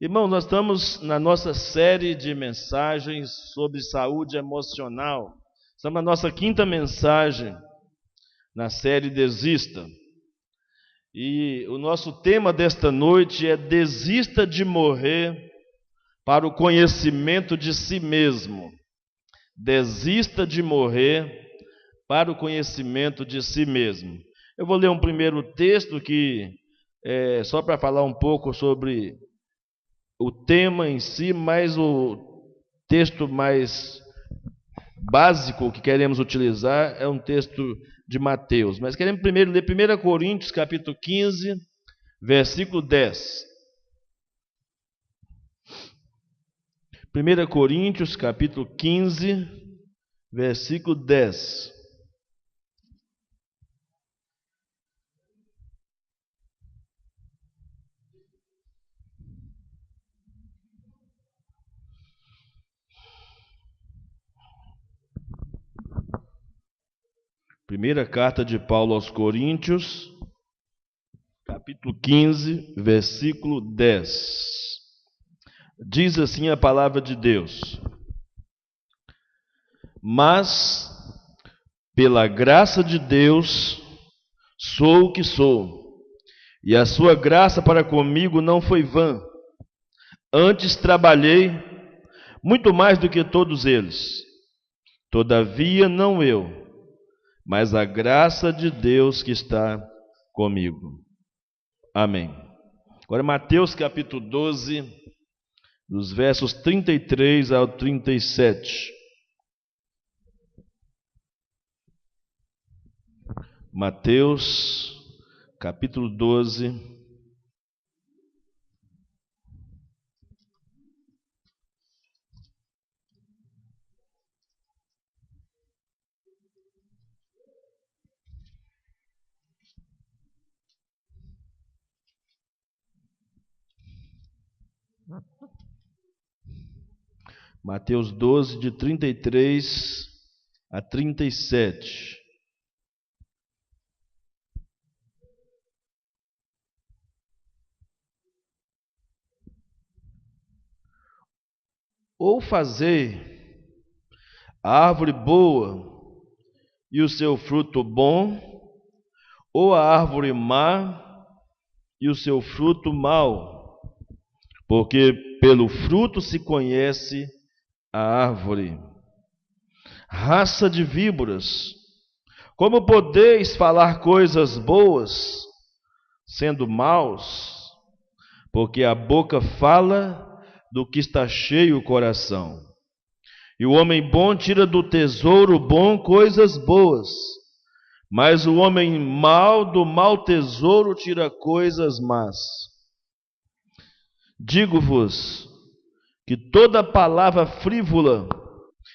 Irmãos, nós estamos na nossa série de mensagens sobre saúde emocional. Estamos na nossa quinta mensagem na série Desista. E o nosso tema desta noite é Desista de morrer para o conhecimento de si mesmo. Desista de morrer para o conhecimento de si mesmo. Eu vou ler um primeiro texto que é só para falar um pouco sobre o tema em si, mas o texto mais básico que queremos utilizar é um texto de Mateus. Mas queremos primeiro ler 1 Coríntios, capítulo 15, versículo 10. 1 Coríntios, capítulo 15, versículo 10. Primeira carta de Paulo aos Coríntios, capítulo 15, versículo 10. Diz assim a palavra de Deus: Mas, pela graça de Deus, sou o que sou, e a sua graça para comigo não foi vã. Antes trabalhei muito mais do que todos eles. Todavia não eu, mas a graça de Deus que está comigo. Amém. Agora Mateus capítulo 12, dos versos 33 ao 37. Mateus capítulo 12, Mateus 12, de 33 a 37. Ou fazei a árvore boa e o seu fruto bom, ou a árvore má e o seu fruto mau, porque pelo fruto se conhece a árvore. Raça de víboras, como podeis falar coisas boas, sendo maus? Porque a boca fala do que está cheio o coração. E o homem bom tira do tesouro bom coisas boas, mas o homem mau do mau tesouro tira coisas más. Digo-vos que toda palavra frívola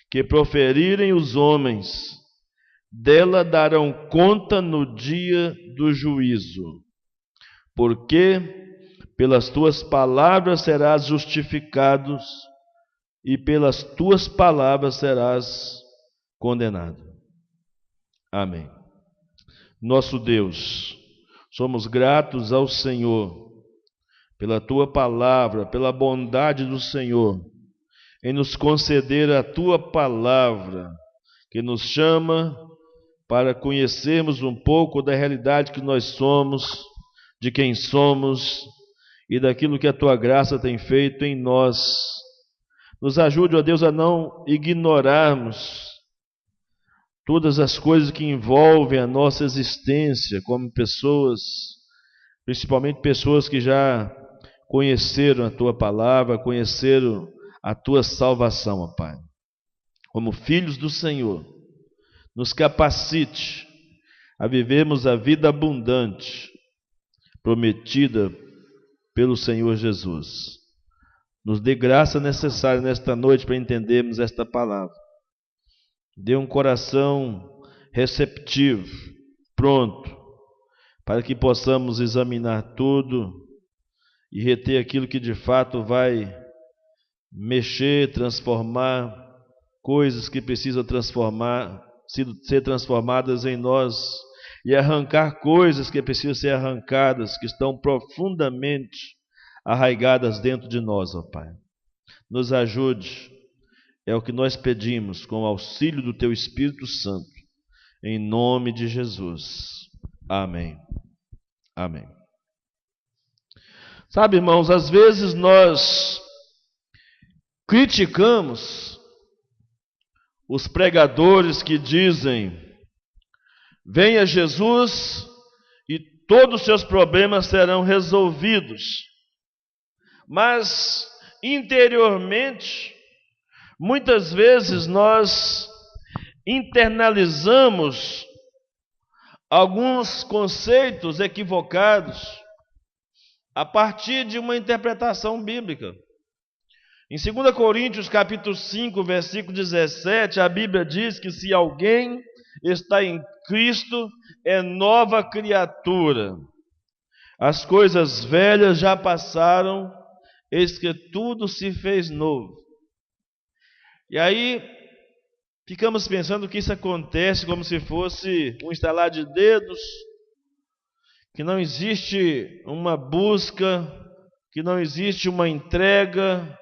que proferirem os homens, dela darão conta no dia do juízo. Porque pelas tuas palavras serás justificado, e pelas tuas palavras serás condenado. Amém. Nosso Deus, somos gratos ao Senhor pela tua palavra, pela bondade do Senhor em nos conceder a tua palavra, que nos chama para conhecermos um pouco da realidade que nós somos, de quem somos e daquilo que a tua graça tem feito em nós. Nos ajude, ó Deus, a não ignorarmos todas as coisas que envolvem a nossa existência como pessoas, principalmente pessoas que já conheceram a tua palavra, conheceram a tua salvação, ó Pai. Como filhos do Senhor, nos capacite a vivermos a vida abundante prometida pelo Senhor Jesus. Nos dê graça necessária nesta noite para entendermos esta palavra. Dê um coração receptivo, pronto, para que possamos examinar tudo e reter aquilo que de fato vai mexer, transformar coisas que precisam ser transformadas em nós, e arrancar coisas que precisam ser arrancadas, que estão profundamente arraigadas dentro de nós, ó Pai. Nos ajude, é o que nós pedimos, com o auxílio do Teu Espírito Santo, em nome de Jesus. Amém. Amém. Sabe, irmãos, às vezes nós criticamos os pregadores que dizem: venha Jesus e todos os seus problemas serão resolvidos. Mas, interiormente, muitas vezes nós internalizamos alguns conceitos equivocados a partir de uma interpretação bíblica. Em 2 Coríntios capítulo 5, versículo 17, a Bíblia diz que se alguém está em Cristo, é nova criatura. As coisas velhas já passaram, eis que tudo se fez novo. E aí, ficamos pensando que isso acontece como se fosse um estalar de dedos, que não existe uma busca, que não existe uma entrega,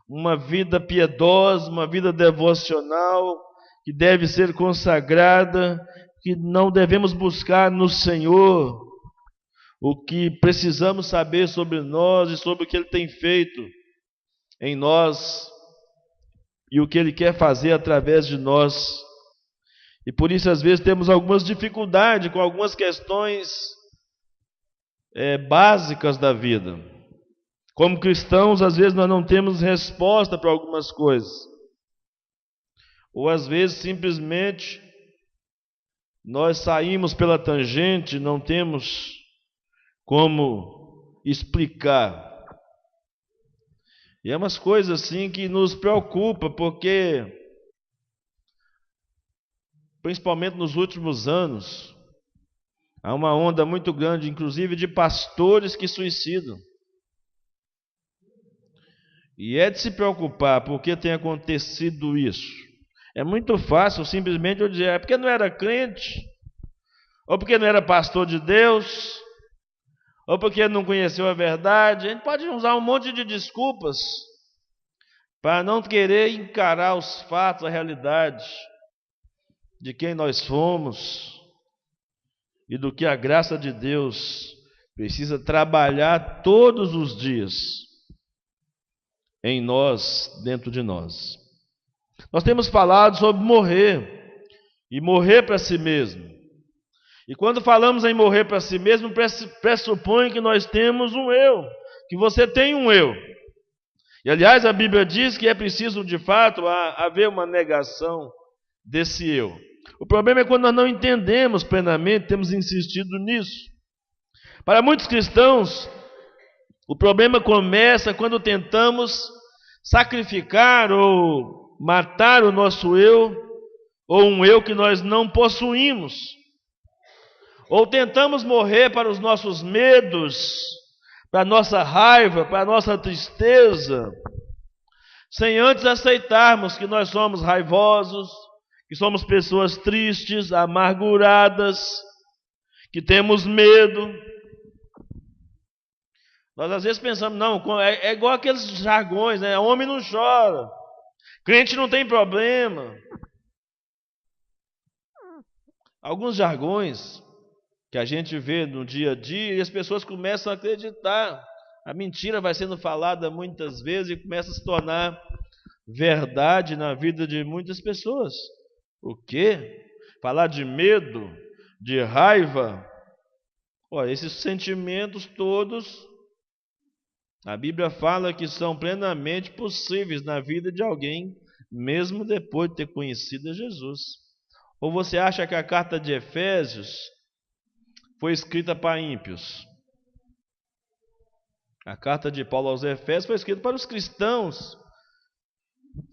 uma vida piedosa, uma vida devocional, que deve ser consagrada, que não devemos buscar no Senhor o que precisamos saber sobre nós e sobre o que Ele tem feito em nós e o que Ele quer fazer através de nós. E por isso, às vezes, temos algumas dificuldades com algumas questões básicas da vida. Como cristãos, às vezes nós não temos resposta para algumas coisas. Ou às vezes simplesmente nós saímos pela tangente, não temos como explicar. E é umas coisas assim que nos preocupa, porque principalmente nos últimos anos há uma onda muito grande, inclusive de pastores que suicidam. E é de se preocupar porque tem acontecido isso. É muito fácil simplesmente eu dizer: é porque não era crente, ou porque não era pastor de Deus, ou porque não conheceu a verdade. A gente pode usar um monte de desculpas para não querer encarar os fatos, a realidade de quem nós fomos e do que a graça de Deus precisa trabalhar todos os dias em nós, dentro de nós. Nós temos falado sobre morrer, e morrer para si mesmo. E quando falamos em morrer para si mesmo, pressupõe que nós temos um eu, que você tem um eu. E aliás, a Bíblia diz que é preciso de fato haver uma negação desse eu. O problema é quando nós não entendemos plenamente, temos insistido nisso. Para muitos cristãos, o problema começa quando tentamos sacrificar ou matar o nosso eu, ou um eu que nós não possuímos. Ou tentamos morrer para os nossos medos, para a nossa raiva, para a nossa tristeza, sem antes aceitarmos que nós somos raivosos, que somos pessoas tristes, amarguradas, que temos medo. Nós às vezes pensamos: não, é igual aqueles jargões, né? Homem não chora, crente não tem problema. Alguns jargões que a gente vê no dia a dia e as pessoas começam a acreditar. A mentira vai sendo falada muitas vezes e começa a se tornar verdade na vida de muitas pessoas. O quê? Falar de medo, de raiva. Olha, esses sentimentos todos, a Bíblia fala que são plenamente possíveis na vida de alguém, mesmo depois de ter conhecido Jesus. Ou você acha que a carta de Efésios foi escrita para ímpios? A carta de Paulo aos Efésios foi escrita para os cristãos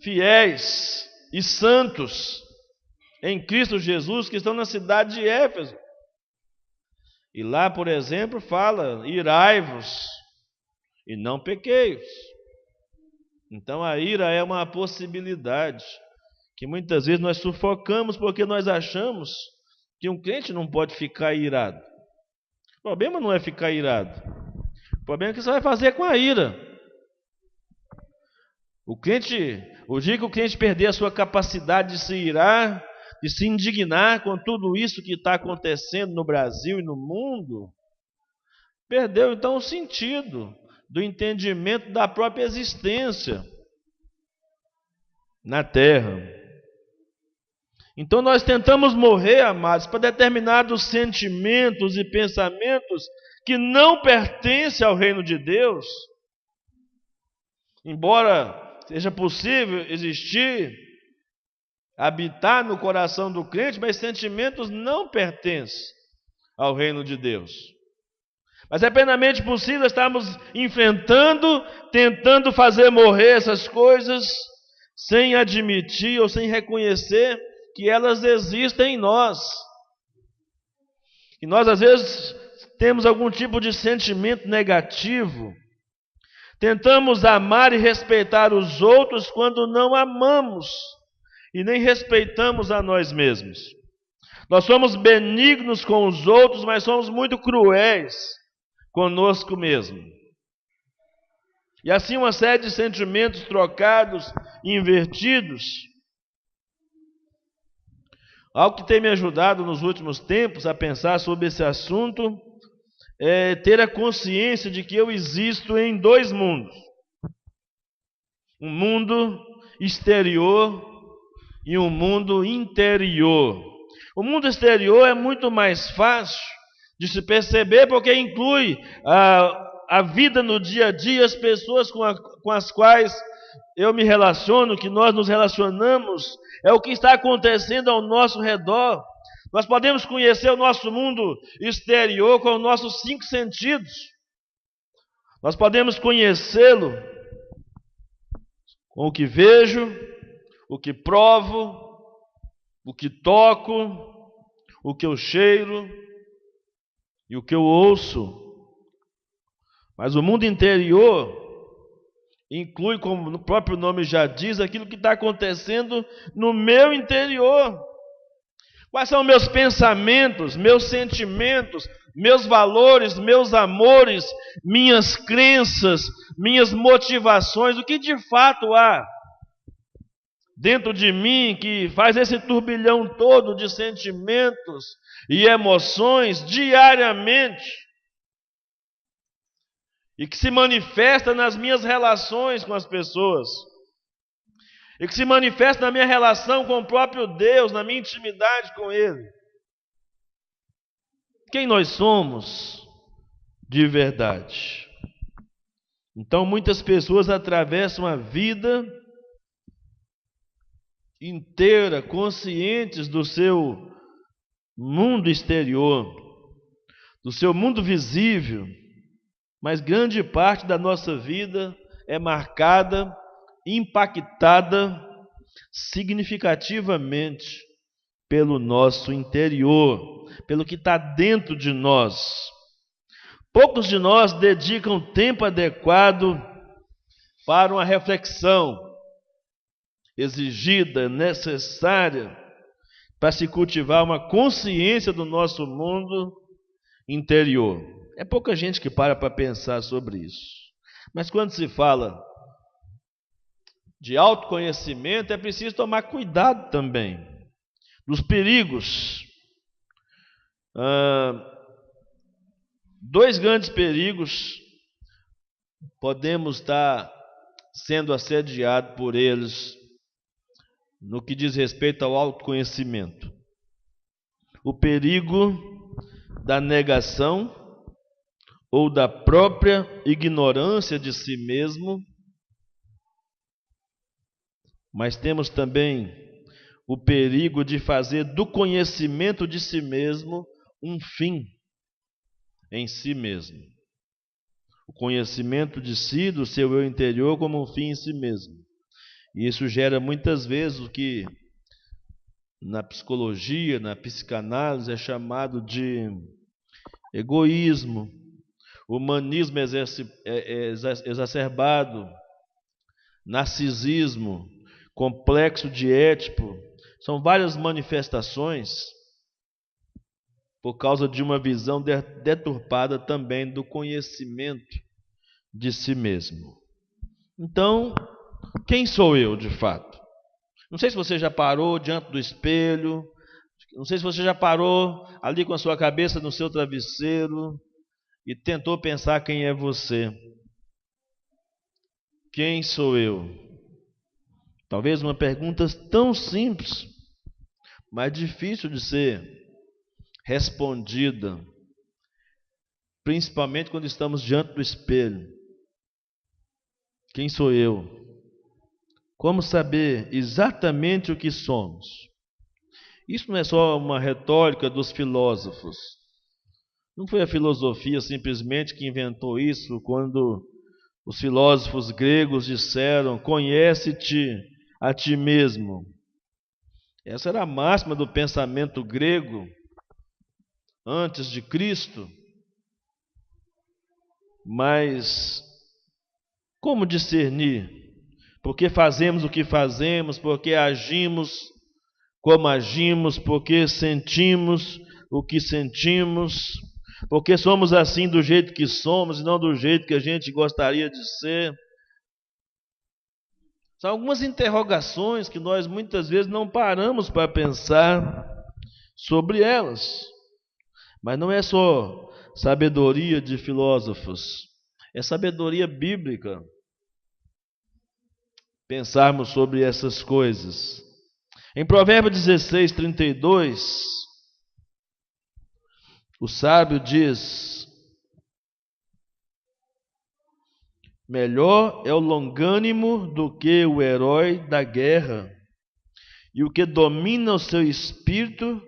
fiéis e santos em Cristo Jesus que estão na cidade de Éfeso. E lá, por exemplo, fala: irai-vos e não pequeis. Então a ira é uma possibilidade que muitas vezes nós sufocamos porque nós achamos que um crente não pode ficar irado. O problema não é ficar irado. O problema é o que você vai fazer com a ira. O dia que o crente perder a sua capacidade de se irar, de se indignar com tudo isso que está acontecendo no Brasil e no mundo, perdeu então o sentido do entendimento da própria existência na terra. Então nós tentamos morrer, amados, para determinados sentimentos e pensamentos que não pertencem ao reino de Deus. Embora seja possível existir, habitar no coração do crente, mas sentimentos não pertencem ao reino de Deus. Mas é plenamente possível estarmos enfrentando, tentando fazer morrer essas coisas, sem admitir ou sem reconhecer que elas existem em nós. E nós, às vezes, temos algum tipo de sentimento negativo. Tentamos amar e respeitar os outros quando não amamos e nem respeitamos a nós mesmos. Nós somos benignos com os outros, mas somos muito cruéis conosco mesmo. E assim uma série de sentimentos trocados, invertidos. Algo que tem me ajudado nos últimos tempos a pensar sobre esse assunto é ter a consciência de que eu existo em dois mundos. Um mundo exterior e um mundo interior. O mundo exterior é muito mais fácil de se perceber porque inclui a vida no dia a dia, as pessoas com as quais eu me relaciono, que nós nos relacionamos, é o que está acontecendo ao nosso redor. Nós podemos conhecer o nosso mundo exterior com os nossos 5 sentidos. Nós podemos conhecê-lo com o que vejo, o que provo, o que toco, o que eu cheiro e o que eu ouço. Mas o mundo interior inclui, como o próprio nome já diz, aquilo que está acontecendo no meu interior. Quais são meus pensamentos, meus sentimentos, meus valores, meus amores, minhas crenças, minhas motivações, o que de fato há dentro de mim que faz esse turbilhão todo de sentimentos e emoções diariamente e que se manifesta nas minhas relações com as pessoas e que se manifesta na minha relação com o próprio Deus, na minha intimidade com Ele. Quem nós somos de verdade? Então muitas pessoas atravessam a vida inteira conscientes do seu mundo exterior, do seu mundo visível, mas grande parte da nossa vida é marcada, impactada significativamente pelo nosso interior, pelo que está dentro de nós. Poucos de nós dedicam tempo adequado para uma reflexão exigida, necessária, para se cultivar uma consciência do nosso mundo interior. É pouca gente que para pensar sobre isso. Mas quando se fala de autoconhecimento, é preciso tomar cuidado também dos perigos. 2 grandes perigos podemos estar sendo assediados por eles no que diz respeito ao autoconhecimento. O perigo da negação ou da própria ignorância de si mesmo, mas temos também o perigo de fazer do conhecimento de si mesmo um fim em si mesmo. O conhecimento de si, do seu eu interior, como um fim em si mesmo. E isso gera muitas vezes o que na psicologia, na psicanálise é chamado de egoísmo, humanismo exacerbado, narcisismo, complexo de Édipo. São várias manifestações por causa de uma visão deturpada também do conhecimento de si mesmo. Então, quem sou eu de fato? Não sei se você já parou diante do espelho, não sei se você já parou ali com a sua cabeça no seu travesseiro e tentou pensar quem é você. Quem sou eu? Talvez uma pergunta tão simples, mas difícil de ser respondida, principalmente quando estamos diante do espelho. Quem sou eu? Como saber exatamente o que somos? Isso não é só uma retórica dos filósofos. Não foi a filosofia simplesmente que inventou isso quando os filósofos gregos disseram: conhece-te a ti mesmo. Essa era a máxima do pensamento grego antes de Cristo. Mas como discernir? Por que fazemos o que fazemos? Por que agimos como agimos? Por que sentimos o que sentimos? Por que somos assim do jeito que somos e não do jeito que a gente gostaria de ser? São algumas interrogações que nós muitas vezes não paramos para pensar sobre elas. Mas não é só sabedoria de filósofos, é sabedoria bíblica pensarmos sobre essas coisas. Em Provérbios 16, 32, o sábio diz: melhor é o longânimo do que o herói da guerra, e o que domina o seu espírito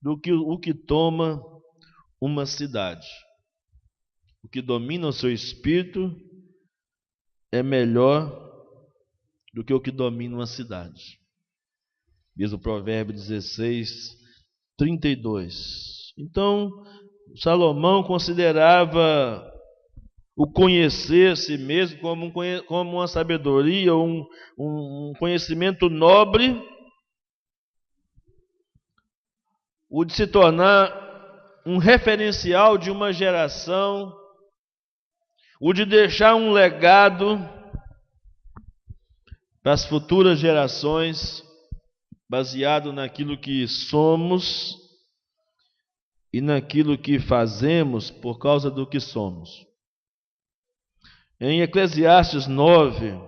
do que o que toma uma cidade. O que domina o seu espírito é melhor do que o que domina uma cidade. Diz o Provérbio 16, 32. Então, Salomão considerava o conhecer a si mesmo como uma sabedoria, um conhecimento nobre, o de se tornar um referencial de uma geração, o de deixar um legado para as futuras gerações, baseado naquilo que somos e naquilo que fazemos por causa do que somos. Em Eclesiastes 9,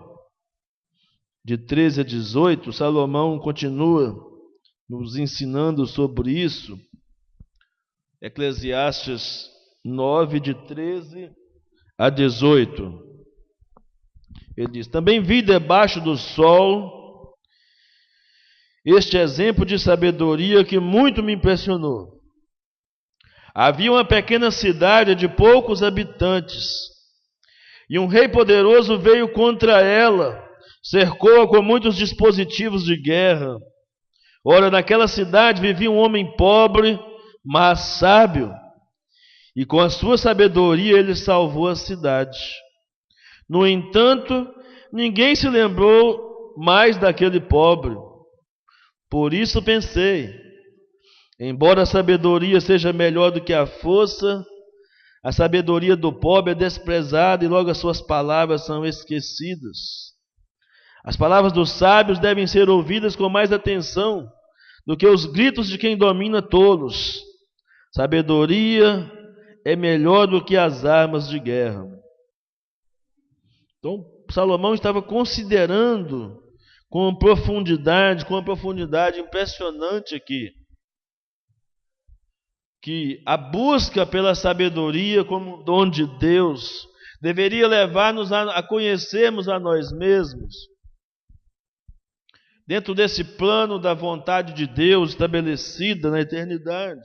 de 13 a 18, Salomão continua nos ensinando sobre isso. Eclesiastes 9, de 13 a 18. Ele diz: também vi debaixo do sol este exemplo de sabedoria que muito me impressionou. Havia uma pequena cidade de poucos habitantes, e um rei poderoso veio contra ela, cercou-a com muitos dispositivos de guerra. Ora, naquela cidade vivia um homem pobre, mas sábio, e com a sua sabedoria ele salvou a cidade. No entanto, ninguém se lembrou mais daquele pobre. Por isso pensei, embora a sabedoria seja melhor do que a força, a sabedoria do pobre é desprezada e logo as suas palavras são esquecidas. As palavras dos sábios devem ser ouvidas com mais atenção do que os gritos de quem domina tolos. Sabedoria é melhor do que as armas de guerra. Então, Salomão estava considerando com uma profundidade impressionante aqui, que a busca pela sabedoria como um dom de Deus deveria levar-nos a conhecermos a nós mesmos, dentro desse plano da vontade de Deus estabelecida na eternidade.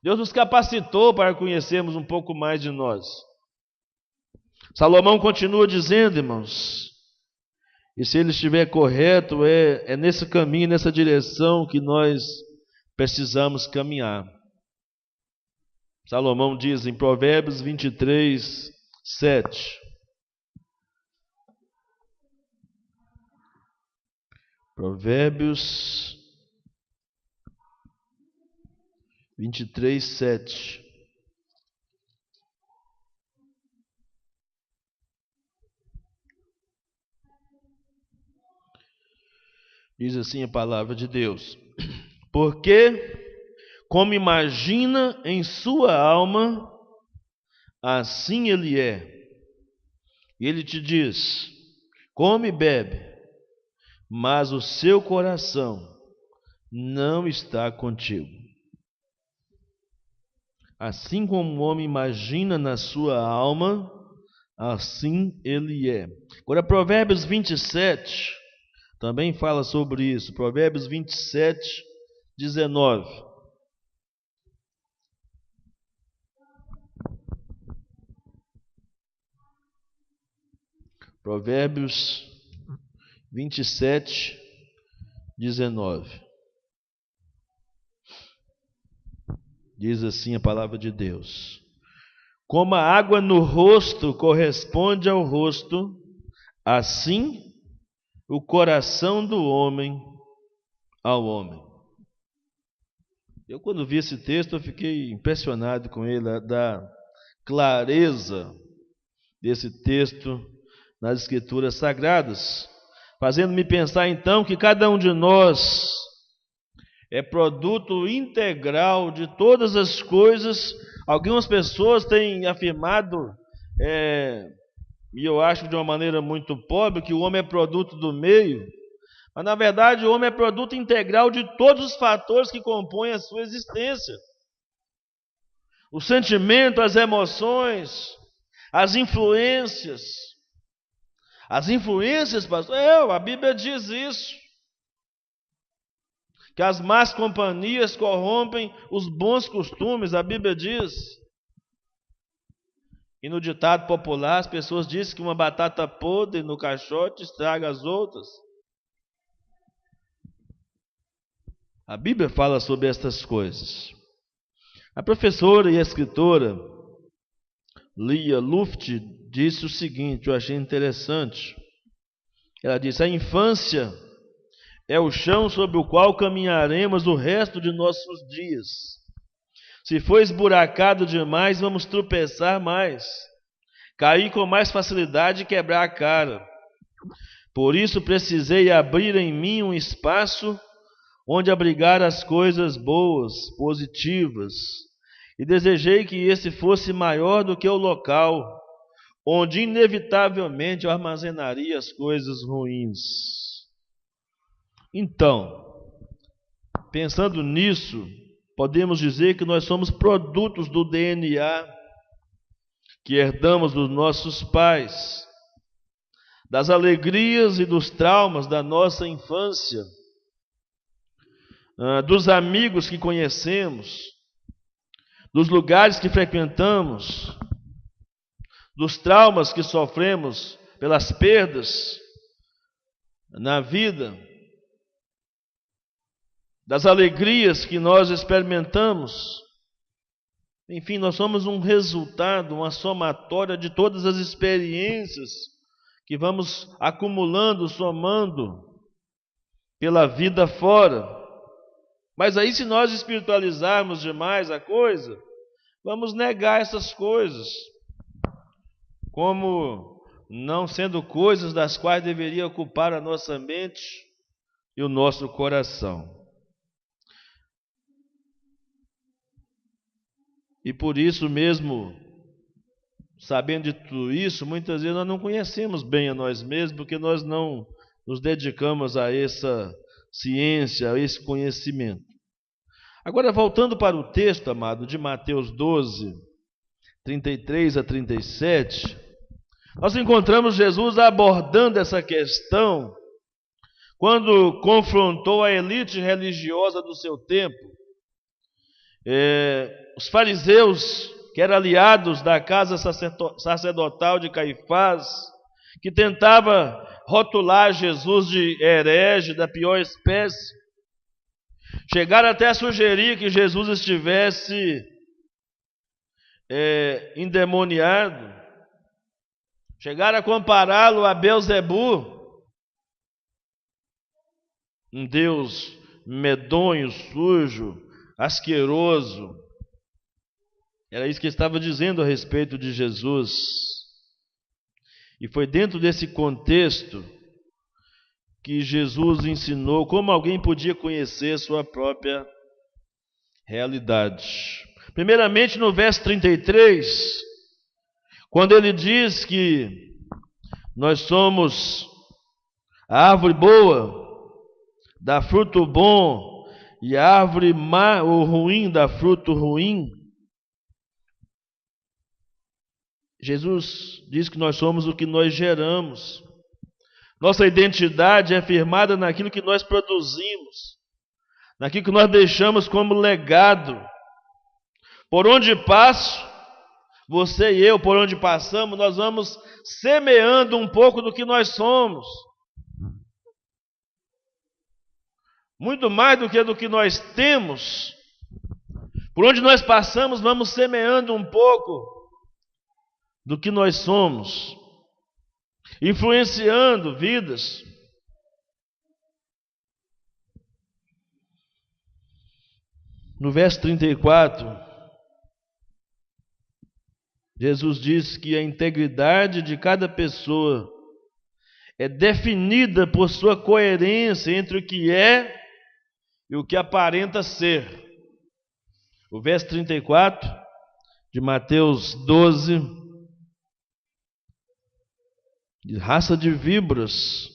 Deus nos capacitou para conhecermos um pouco mais de nós. Salomão continua dizendo, irmãos, e se ele estiver correto, é nesse caminho, nessa direção que nós precisamos caminhar. Salomão diz em Provérbios 23, 7. Provérbios 23, 7. Diz assim a palavra de Deus: porque, como imagina em sua alma, assim ele é. E ele te diz: come e bebe, mas o seu coração não está contigo. Assim como o homem imagina na sua alma, assim ele é. Agora, Provérbios 27 também fala sobre isso. Provérbios 27, 19. Provérbios 27, 19. Diz assim a palavra de Deus: como a água no rosto corresponde ao rosto, assim o coração do homem ao homem. Eu, quando vi esse texto, eu fiquei impressionado com ele, da clareza desse texto nas Escrituras Sagradas, fazendo-me pensar então que cada um de nós é produto integral de todas as coisas. Algumas pessoas têm afirmado, e eu acho de uma maneira muito pobre, que o homem é produto do meio, mas na verdade o homem é produto integral de todos os fatores que compõem a sua existência. O sentimento, as emoções, as influências. As influências, pastor, a Bíblia diz isso. Que as más companhias corrompem os bons costumes, a Bíblia diz. E no ditado popular, as pessoas dizem que uma batata podre no caixote estraga as outras. A Bíblia fala sobre estas coisas. A professora e a escritora Lia Luft disse o seguinte, eu achei interessante. Ela disse: a infância é o chão sobre o qual caminharemos o resto de nossos dias. Se for esburacado demais, vamos tropeçar mais, cair com mais facilidade e quebrar a cara. Por isso precisei abrir em mim um espaço onde abrigar as coisas boas, positivas, e desejei que esse fosse maior do que o local onde inevitavelmente eu armazenaria as coisas ruins. Então, pensando nisso, podemos dizer que nós somos produtos do DNA que herdamos dos nossos pais, das alegrias e dos traumas da nossa infância, dos amigos que conhecemos, dos lugares que frequentamos, dos traumas que sofremos pelas perdas na vida, das alegrias que nós experimentamos. Enfim, nós somos um resultado, uma somatória de todas as experiências que vamos acumulando, somando pela vida fora. Mas aí, se nós espiritualizarmos demais a coisa, vamos negar essas coisas como não sendo coisas das quais deveria ocupar a nossa mente e o nosso coração. E por isso mesmo, sabendo de tudo isso, muitas vezes nós não conhecemos bem a nós mesmos, porque nós não nos dedicamos a essa ciência, a esse conhecimento. Agora, voltando para o texto, amado, de Mateus 12, 33 a 37, nós encontramos Jesus abordando essa questão quando confrontou a elite religiosa do seu tempo. Os fariseus, que eram aliados da casa sacerdotal de Caifás, que tentava rotular Jesus de herege da pior espécie, chegaram até a sugerir que Jesus estivesse endemoniado, chegaram a compará-lo a Belzebu, um deus medonho, sujo, asqueroso. Era isso que estava dizendo a respeito de Jesus. E foi dentro desse contexto que Jesus ensinou, como alguém podia conhecer sua própria realidade. Primeiramente, no verso 33, quando ele diz que nós somos a árvore boa, dá fruto bom, e a árvore má ou ruim dá fruto ruim. Jesus diz que nós somos o que nós geramos. Nossa identidade é firmada naquilo que nós produzimos, naquilo que nós deixamos como legado. Por onde passo, você e eu, por onde passamos, nós vamos semeando um pouco do que nós somos. Muito mais do que nós temos. Por onde nós passamos, vamos semeando um pouco do que nós somos, influenciando vidas. No verso 34, Jesus diz que a integridade de cada pessoa é definida por sua coerência entre o que é e o que aparenta ser. O verso 34 de Mateus 12, de raça de víboras,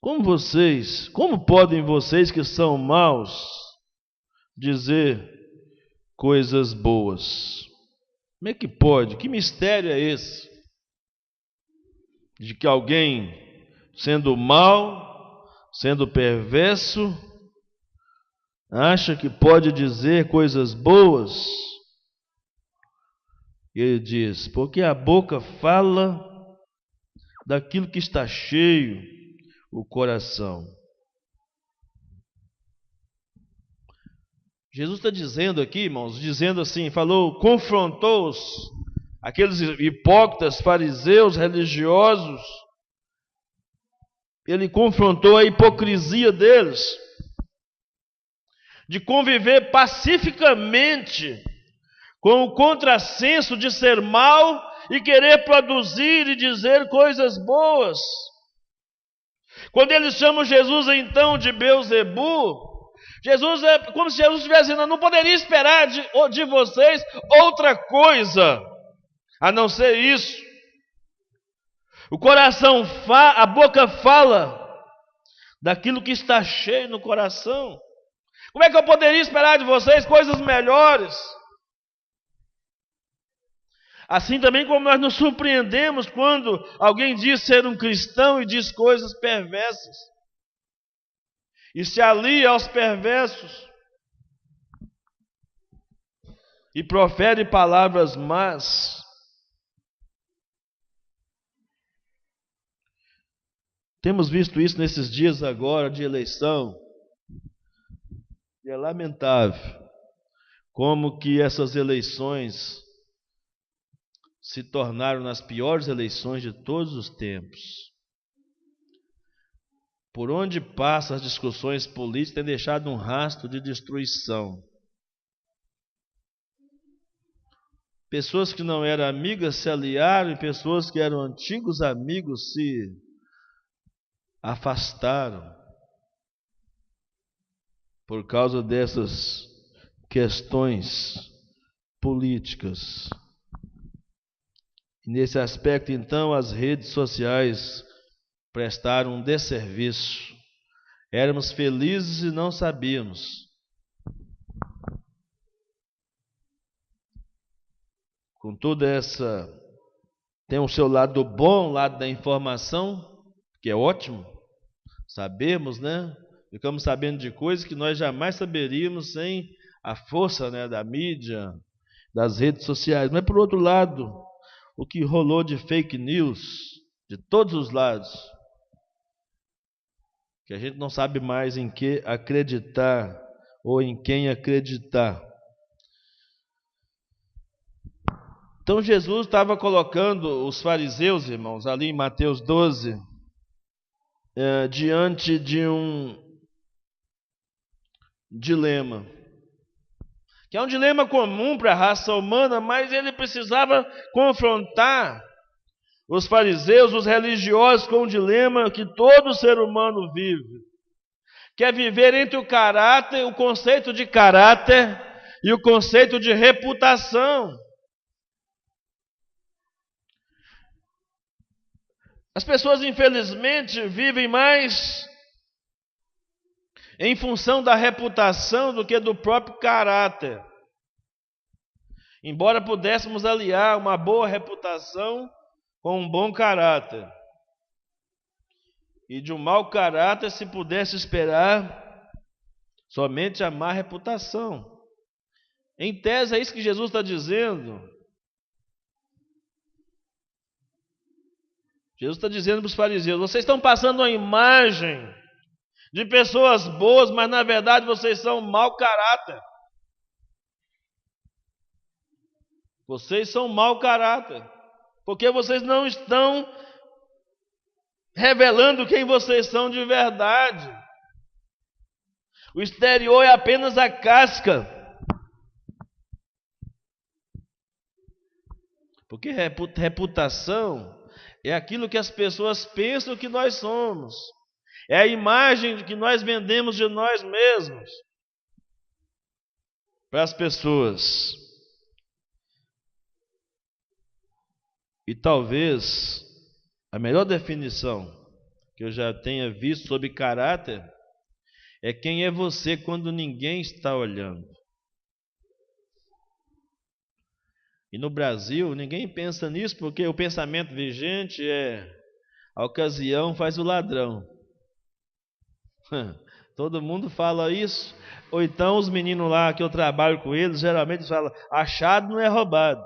como podem vocês que são maus dizer coisas boas? Como é que pode? Que mistério é esse? De que alguém, sendo mau, sendo perverso, acha que pode dizer coisas boas? Ele diz, porque a boca fala daquilo que está cheio o coração. Jesus está dizendo aqui, irmãos, dizendo assim, confrontou aqueles hipócritas, fariseus, religiosos. Ele confrontou a hipocrisia deles, de conviver pacificamente com o contrassenso de ser mau e querer produzir e dizer coisas boas. Quando eles chamam Jesus então de Beelzebu, Jesus é como se Jesus estivesse dizendo, não poderia esperar de vocês outra coisa a não ser isso. O coração a boca fala daquilo que está cheio no coração. Como é que eu poderia esperar de vocês coisas melhores? Assim também como nós nos surpreendemos quando alguém diz ser um cristão e diz coisas perversas e se alia aos perversos e profere palavras más. Temos visto isso nesses dias agora de eleição, e é lamentável como que essas eleições se tornaram as piores eleições de todos os tempos. Por onde passam as discussões políticas, tem deixado um rastro de destruição. Pessoas que não eram amigas se aliaram e pessoas que eram antigos amigos se afastaram por causa dessas questões políticas. E nesse aspecto, então, as redes sociais prestaram um desserviço. Éramos felizes e não sabíamos. Com toda essa... Tem o seu lado bom, o lado da informação, que é ótimo. Sabemos, né? Ficamos sabendo de coisas que nós jamais saberíamos sem a força, né, da mídia, das redes sociais. Mas, por outro lado, o que rolou de fake news, de todos os lados, que a gente não sabe mais em que acreditar ou em quem acreditar. Então Jesus estava colocando os fariseus, irmãos, ali em Mateus 12, diante de um dilema, que é um dilema comum para a raça humana, mas ele precisava confrontar Os fariseus, os religiosos, com o dilema que todo ser humano vive, que é viver entre o caráter, o conceito de caráter e o conceito de reputação. As pessoas, infelizmente, vivem mais em função da reputação do que do próprio caráter. Embora pudéssemos aliar uma boa reputação com um bom caráter, e de um mau caráter se pudesse esperar somente a má reputação. Em tese, é isso que Jesus está dizendo. Jesus está dizendo para os fariseus: vocês estão passando uma imagem de pessoas boas, mas na verdade vocês são mau caráter. Vocês são mau caráter, porque vocês não estão revelando quem vocês são de verdade. O exterior é apenas a casca. Porque reputação é aquilo que as pessoas pensam que nós somos. É a imagem que nós vendemos de nós mesmos para as pessoas. E talvez a melhor definição que eu já tenha visto sobre caráter é quem é você quando ninguém está olhando. E no Brasil ninguém pensa nisso, porque o pensamento vigente é: a ocasião faz o ladrão. Todo mundo fala isso. Ou então os meninos lá que eu trabalho com eles, geralmente falam: achado não é roubado.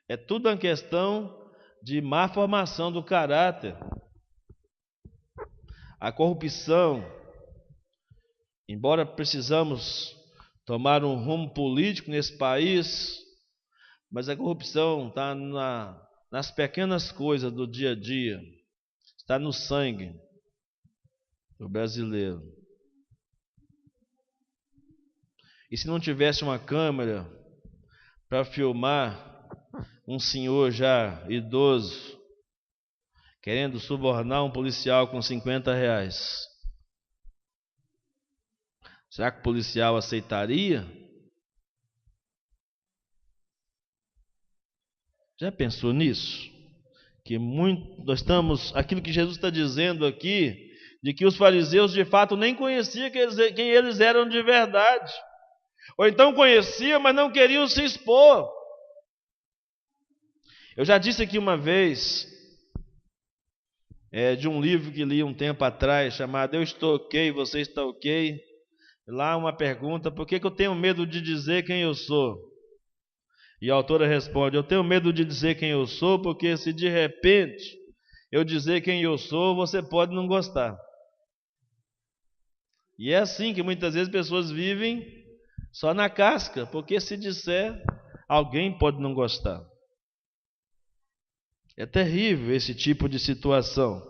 É tudo uma questão de má formação do caráter. A corrupção, embora precisamos tomar um rumo político nesse país, mas a corrupção está nas pequenas coisas do dia a dia, está no sangue do brasileiro. E se não tivesse uma câmera para filmar um senhor já idoso querendo subornar um policial com R$50, será que o policial aceitaria? Já pensou nisso? Que nós estamos, aquilo que Jesus está dizendo aqui, de que os fariseus de fato nem conheciam quem eles eram de verdade. Ou então conheciam, mas não queriam se expor. Eu já disse aqui uma vez, de um livro que li um tempo atrás, chamado Eu Estou Ok, Você Está Ok. Lá uma pergunta: por que eu tenho medo de dizer quem eu sou? E a autora responde: eu tenho medo de dizer quem eu sou, porque se de repente eu dizer quem eu sou, você pode não gostar. E é assim que muitas vezes pessoas vivem só na casca, porque se disser, alguém pode não gostar. É terrível esse tipo de situação.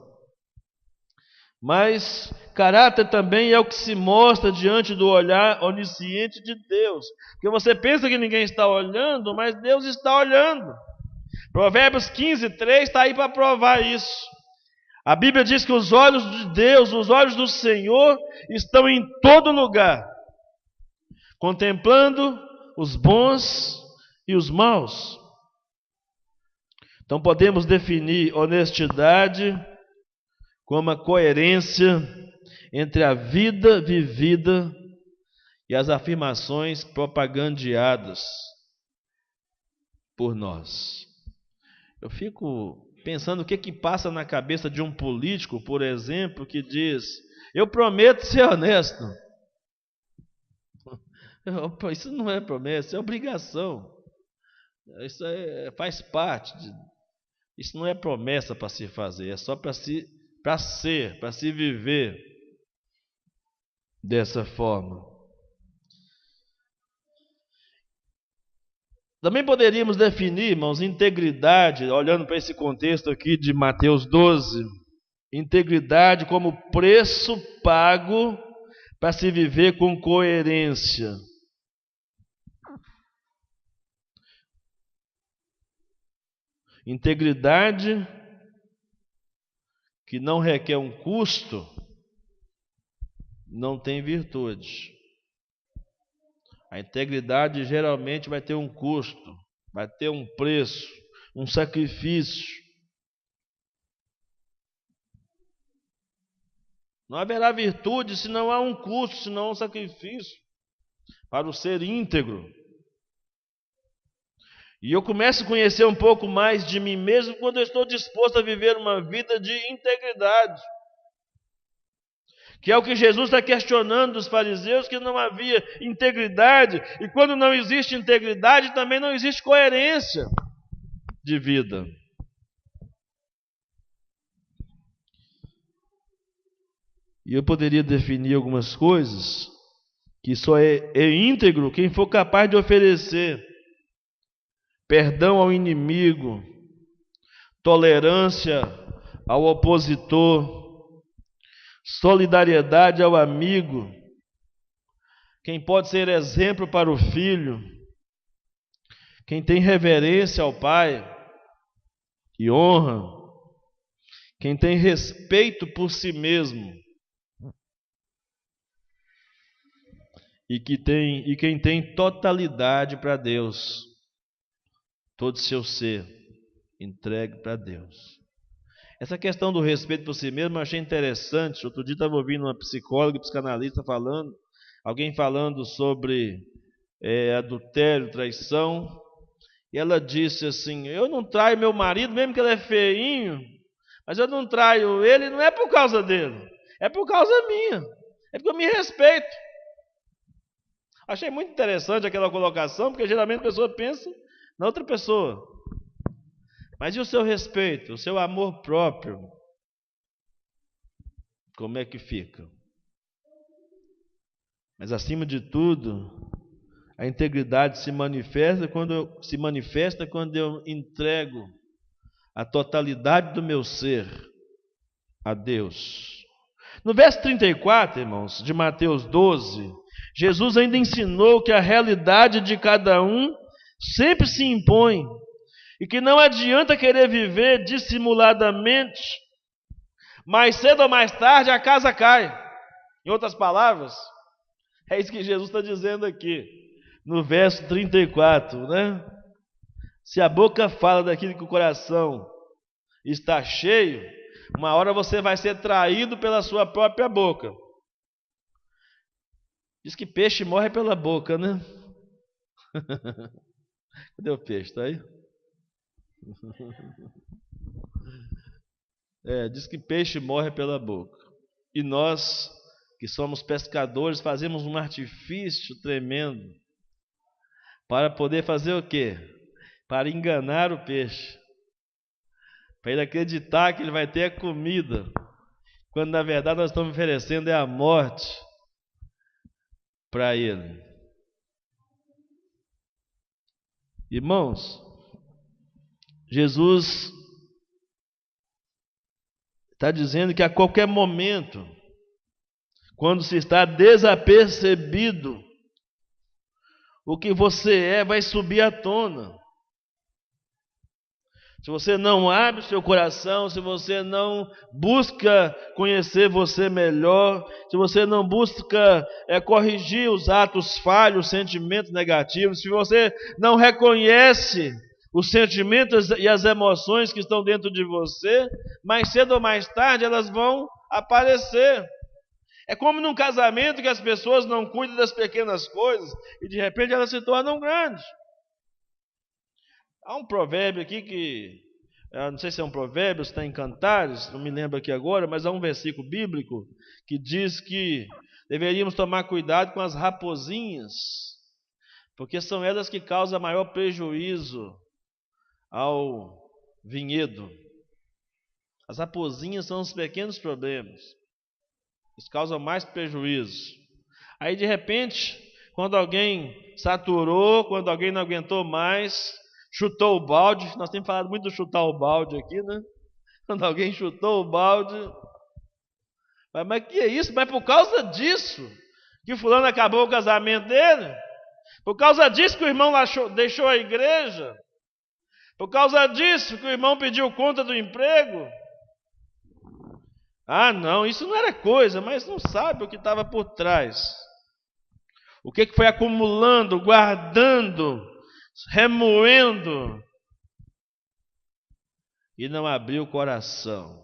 Mas caráter também é o que se mostra diante do olhar onisciente de Deus. Porque você pensa que ninguém está olhando, mas Deus está olhando. Provérbios 15:3 está aí para provar isso. A Bíblia diz que os olhos de Deus, os olhos do Senhor, estão em todo lugar, contemplando os bons e os maus. Então podemos definir honestidade como a coerência entre a vida vivida e as afirmações propagandeadas por nós. Eu fico pensando o que passa na cabeça de um político, por exemplo, que diz: eu prometo ser honesto. Isso não é promessa, é obrigação. Isso faz parte. Isso não é promessa para se fazer, é só para se viver dessa forma. Também poderíamos definir, irmãos, integridade, olhando para esse contexto aqui de Mateus 12, integridade como preço pago para se viver com coerência. Integridade que não requer um custo não tem virtude. A integridade geralmente vai ter um custo, vai ter um preço, um sacrifício. Não haverá virtude se não há um custo, se não há um sacrifício para o ser íntegro. E eu começo a conhecer um pouco mais de mim mesmo quando eu estou disposto a viver uma vida de integridade. Que é o que Jesus está questionando dos fariseus, que não havia integridade. E quando não existe integridade, também não existe coerência de vida. E eu poderia definir algumas coisas que só é íntegro quem for capaz de oferecer perdão ao inimigo, tolerância ao opositor, solidariedade ao amigo, quem pode ser exemplo para o filho, quem tem reverência ao pai e honra, quem tem respeito por si mesmo e quem tem totalidade para Deus, todo seu ser entregue para Deus. Essa questão do respeito por si mesmo eu achei interessante. Outro dia estava ouvindo uma psicóloga e psicanalista falando, alguém falando sobre adultério, traição, e ela disse assim: eu não traio meu marido, mesmo que ele é feinho, mas eu não traio ele, não é por causa dele, é por causa minha, é porque eu me respeito. Achei muito interessante aquela colocação, porque geralmente a pessoa pensa na outra pessoa. Mas e o seu respeito, o seu amor próprio? Como é que fica? Mas acima de tudo, a integridade se manifesta quando eu entrego a totalidade do meu ser a Deus. No verso 34, irmãos, de Mateus 12, Jesus ainda ensinou que a realidade de cada um sempre se impõe e que não adianta querer viver dissimuladamente, mais cedo ou mais tarde a casa cai. Em outras palavras, é isso que Jesus está dizendo aqui, no verso 34, né? Se a boca fala daquilo que o coração está cheio, uma hora você vai ser traído pela sua própria boca. Diz que peixe morre pela boca, né? Cadê o peixe? Está aí? Diz que peixe morre pela boca. E nós, que somos pescadores, fazemos um artifício tremendo para poder fazer o quê? Para enganar o peixe, para ele acreditar que ele vai ter a comida, quando na verdade nós estamos oferecendo a morte para ele. Irmãos, Jesus está dizendo que a qualquer momento, quando se está desapercebido, o que você vai subir à tona. Se você não abre o seu coração, se você não busca conhecer você melhor, se você não busca corrigir os atos falhos, os sentimentos negativos, se você não reconhece os sentimentos e as emoções que estão dentro de você, mais cedo ou mais tarde elas vão aparecer. É como num casamento que as pessoas não cuidam das pequenas coisas e de repente elas se tornam grandes. Há um provérbio aqui que, não sei se é um provérbio, se está em Cantares, não me lembro aqui agora, mas há um versículo bíblico que diz que deveríamos tomar cuidado com as raposinhas, porque são elas que causam maior prejuízo ao vinhedo. As raposinhas são os pequenos problemas, eles causam mais prejuízo. Aí de repente, quando alguém saturou, quando alguém não aguentou mais, chutou o balde. Nós temos falado muito de chutar o balde aqui, né? Quando alguém chutou o balde, mas que é isso? Mas por causa disso que fulano acabou o casamento dele? Por causa disso que o irmão deixou a igreja? Por causa disso que o irmão pediu conta do emprego. Ah, não, isso não era coisa, mas não sabe o que estava por trás. O que foi acumulando, guardando, remoendo. E não abriu o coração.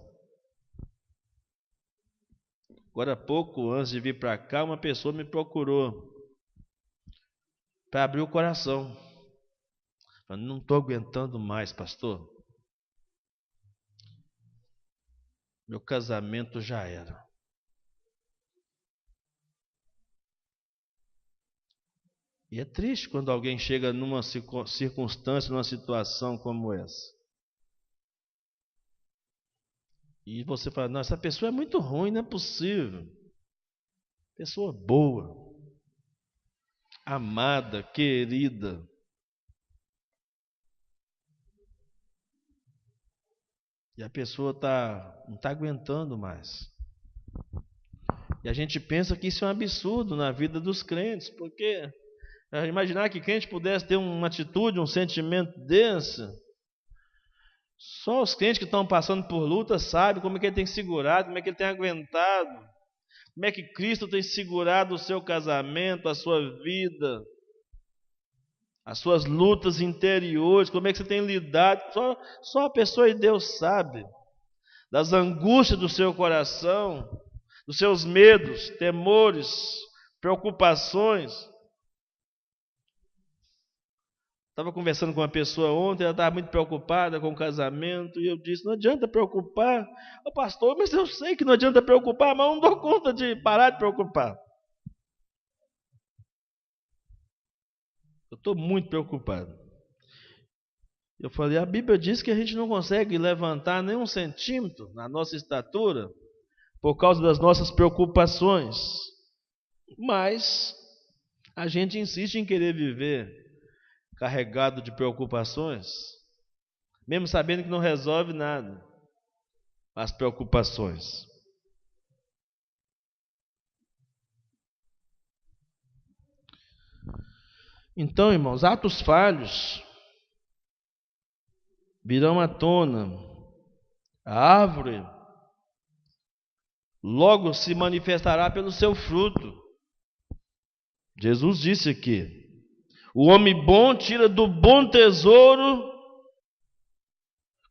Agora há pouco, antes de vir para cá, uma pessoa me procurou para abrir o coração. Eu não estou aguentando mais, pastor. Meu casamento já era. E é triste quando alguém chega numa circunstância, numa situação como essa. E você fala, não, essa pessoa é muito ruim, não é possível. Pessoa boa, amada, querida. E a pessoa não está aguentando mais. E a gente pensa que isso é um absurdo na vida dos crentes, porque imaginar que crente pudesse ter uma atitude, um sentimento desse. Só os crentes que estão passando por luta sabem como é que ele tem segurado, como é que ele tem aguentado, como é que Cristo tem segurado o seu casamento, a sua vida, as suas lutas interiores, como é que você tem lidado. Só a pessoa e Deus sabe das angústias do seu coração, dos seus medos, temores, preocupações. Estava conversando com uma pessoa ontem, ela estava muito preocupada com o casamento, e eu disse, não adianta preocupar. Pastor, mas eu sei que não adianta preocupar, mas eu não dou conta de parar de preocupar. Eu estou muito preocupado. Eu falei, a Bíblia diz que a gente não consegue levantar nem 1 centímetro na nossa estatura por causa das nossas preocupações. Mas a gente insiste em querer viver carregado de preocupações, mesmo sabendo que não resolve nada, as preocupações. Então, irmãos, atos falhos virão à tona. A árvore logo se manifestará pelo seu fruto. Jesus disse aqui, o homem bom tira do bom tesouro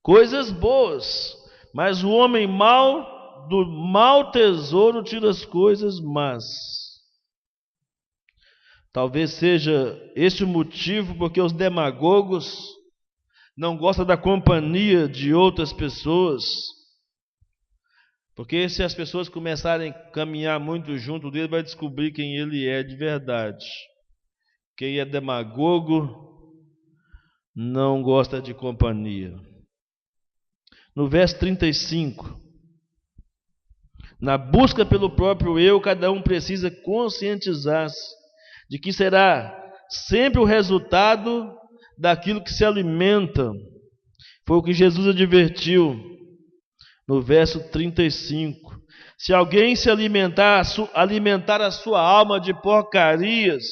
coisas boas, mas o homem mau do mau tesouro tira as coisas más. Talvez seja esse o motivo porque os demagogos não gostam da companhia de outras pessoas. Porque se as pessoas começarem a caminhar muito junto dele, vai descobrir quem ele é de verdade. Quem é demagogo não gosta de companhia. No verso 35, na busca pelo próprio eu, cada um precisa conscientizar-se de que será sempre o resultado daquilo que se alimenta. Foi o que Jesus advertiu no verso 35. Se alguém se alimentar a sua alma de porcarias,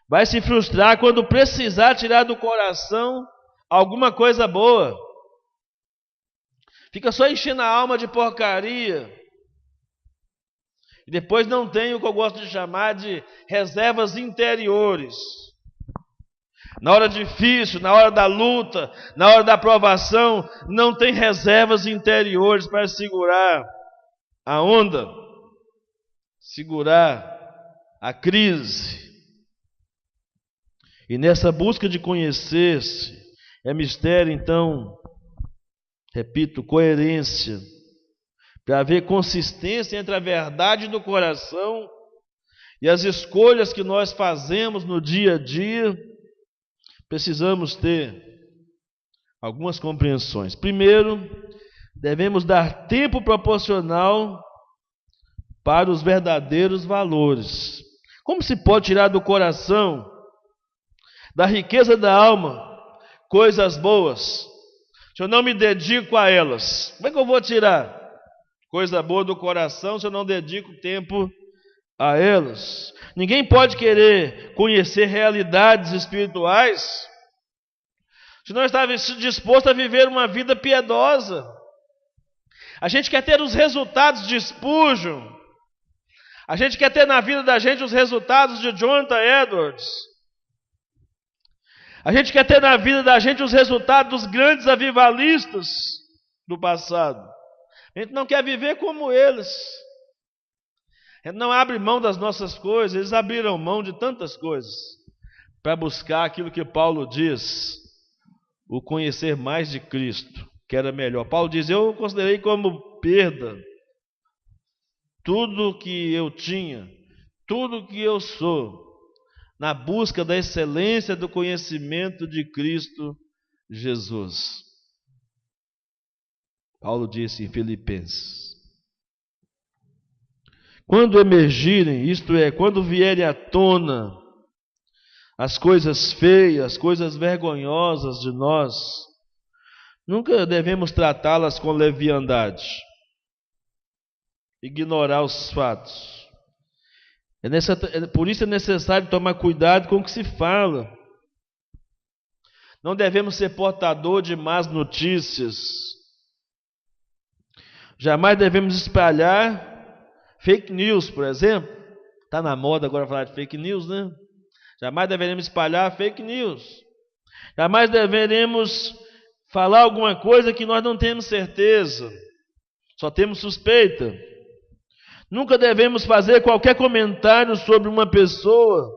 vai se frustrar quando precisar tirar do coração alguma coisa boa. Fica só enchendo a alma de porcaria. E depois não tem o que eu gosto de chamar de reservas interiores. Na hora difícil, na hora da luta, na hora da provação, não tem reservas interiores para segurar a onda, segurar a crise. E nessa busca de conhecer-se, é mistério, então, repito, coerência, para haver consistência entre a verdade do coração e as escolhas que nós fazemos no dia a dia. Precisamos ter algumas compreensões. Primeiro, devemos dar tempo proporcional para os verdadeiros valores. Como se pode tirar do coração, da riqueza da alma, coisas boas, se eu não me dedico a elas? Como é que eu vou tirar coisa boa do coração se eu não dedico tempo a elas? Ninguém pode querer conhecer realidades espirituais Se não está disposto a viver uma vida piedosa. A gente quer ter os resultados de Spurgeon. A gente quer ter na vida da gente os resultados de Jonathan Edwards. A gente quer ter na vida da gente os resultados dos grandes avivalistas do passado. A gente não quer viver como eles. A gente não abre mão das nossas coisas. Eles abriram mão de tantas coisas para buscar aquilo que Paulo diz, o conhecer mais de Cristo, que era melhor. Paulo diz: eu considerei como perda tudo que eu tinha, tudo que eu sou, na busca da excelência do conhecimento de Cristo Jesus. Paulo disse em Filipenses: quando emergirem, isto é, quando vierem à tona as coisas feias, as coisas vergonhosas de nós, nunca devemos tratá-las com leviandade, ignorar os fatos. Por isso é necessário tomar cuidado com o que se fala. Não devemos ser portador de más notícias. Jamais devemos espalhar fake news, por exemplo. Está na moda agora falar de fake news, né? Jamais deveremos espalhar fake news. Jamais deveremos falar alguma coisa que nós não temos certeza, só temos suspeita. Nunca devemos fazer qualquer comentário sobre uma pessoa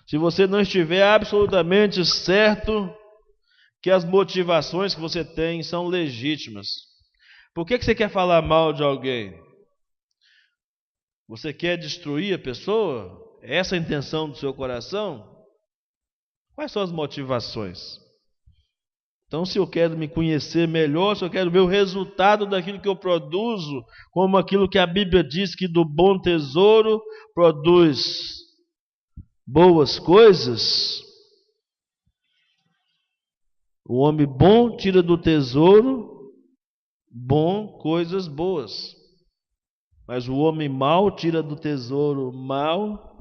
se você não estiver absolutamente certo que as motivações que você tem são legítimas. Por que você quer falar mal de alguém? Você quer destruir a pessoa? É essa a intenção do seu coração? Quais são as motivações? Então, se eu quero me conhecer melhor, se eu quero ver o resultado daquilo que eu produzo, como aquilo que a Bíblia diz que do bom tesouro produz boas coisas, o homem bom tira do tesouro bom coisas boas, mas o homem mau tira do tesouro mau